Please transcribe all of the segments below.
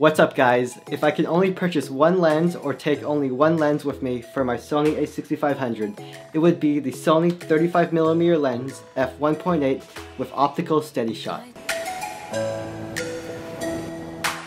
What's up guys? If I can only purchase one lens or take only one lens with me for my Sony a6500, it would be the Sony 35mm lens f1.8 with optical steady shot.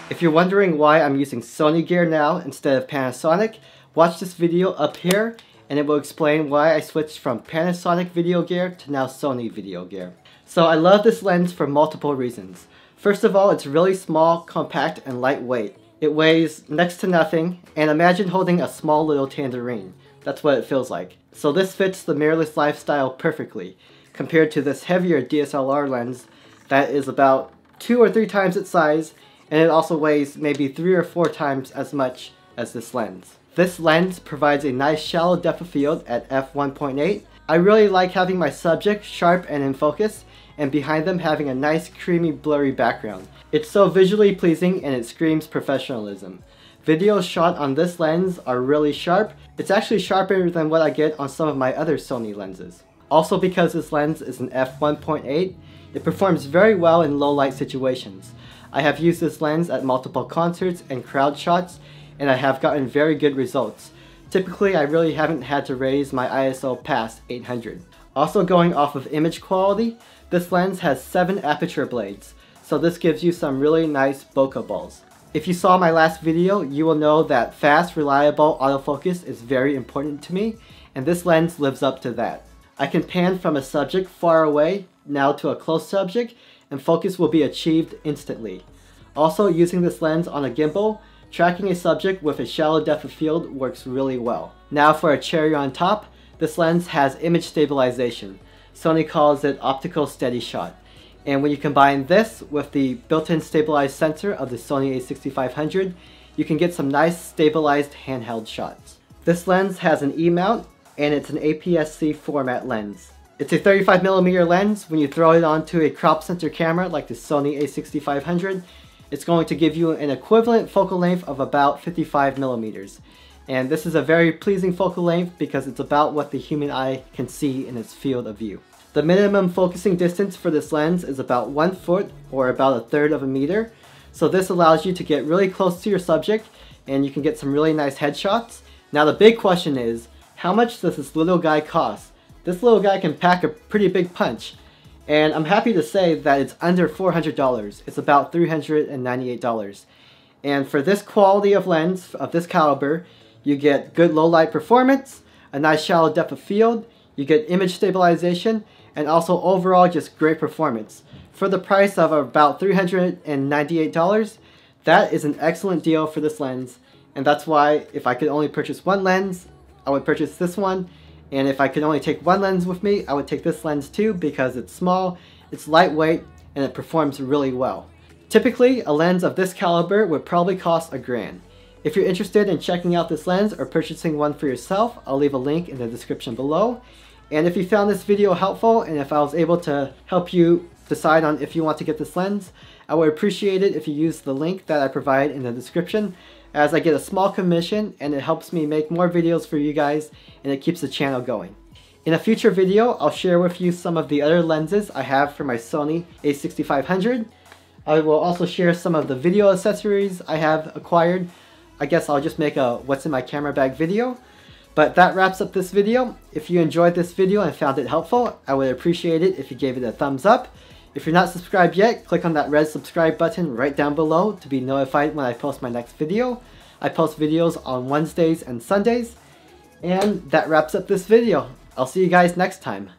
If you're wondering why I'm using Sony gear now instead of Panasonic, watch this video up here and it will explain why I switched from Panasonic video gear to now Sony video gear. So I love this lens for multiple reasons. First of all, it's really small, compact, and lightweight. It weighs next to nothing, and imagine holding a small little tangerine. That's what it feels like. So this fits the mirrorless lifestyle perfectly, compared to this heavier DSLR lens that is about 2 or 3 times its size, and it also weighs maybe 3 or 4 times as much as this lens. This lens provides a nice shallow depth of field at f1.8. I really like having my subject sharp and in focus, and behind them having a nice creamy blurry background. It's so visually pleasing and it screams professionalism. Videos shot on this lens are really sharp. It's actually sharper than what I get on some of my other Sony lenses. Also, because this lens is an f1.8, it performs very well in low light situations. I have used this lens at multiple concerts and crowd shots, and I have gotten very good results. Typically, I really haven't had to raise my ISO past 800. Also, going off of image quality, this lens has 7 aperture blades, so this gives you some really nice bokeh balls. If you saw my last video, you will know that fast, reliable autofocus is very important to me, and this lens lives up to that. I can pan from a subject far away now to a close subject, and focus will be achieved instantly. Also, using this lens on a gimbal, tracking a subject with a shallow depth of field works really well. Now for a cherry on top, this lens has image stabilization. Sony calls it optical steady shot. And when you combine this with the built-in stabilized sensor of the Sony a6500, you can get some nice stabilized handheld shots. This lens has an E-mount and it's an APS-C format lens. It's a 35mm lens. When you throw it onto a crop sensor camera like the Sony a6500, it's going to give you an equivalent focal length of about 55mm. And this is a very pleasing focal length because it's about what the human eye can see in its field of view. The minimum focusing distance for this lens is about 1 foot or about 1/3 of a meter. So this allows you to get really close to your subject and you can get some really nice headshots. Now the big question is, how much does this little guy cost? This little guy can pack a pretty big punch. And I'm happy to say that it's under $400. It's about $398. And for this quality of lens, of this caliber, you get good low light performance, a nice shallow depth of field, you get image stabilization, and also overall just great performance. For the price of about $398, that is an excellent deal for this lens. And that's why if I could only purchase one lens, I would purchase this one. And if I could only take one lens with me, I would take this lens too because it's small, it's lightweight, and it performs really well. Typically, a lens of this caliber would probably cost $1,000. If you're interested in checking out this lens or purchasing one for yourself, I'll leave a link in the description below. And if you found this video helpful and if I was able to help you decide on if you want to get this lens, I would appreciate it if you use the link that I provide in the description, as I get a small commission and it helps me make more videos for you guys and it keeps the channel going. In a future video, I'll share with you some of the other lenses I have for my Sony a6500. I will also share some of the video accessories I have acquired. I guess I'll just make a what's in my camera bag video. But that wraps up this video. If you enjoyed this video and found it helpful, I would appreciate it if you gave it a thumbs up. If you're not subscribed yet, click on that red subscribe button right down below to be notified when I post my next video. I post videos on Wednesdays and Sundays. And that wraps up this video. I'll see you guys next time.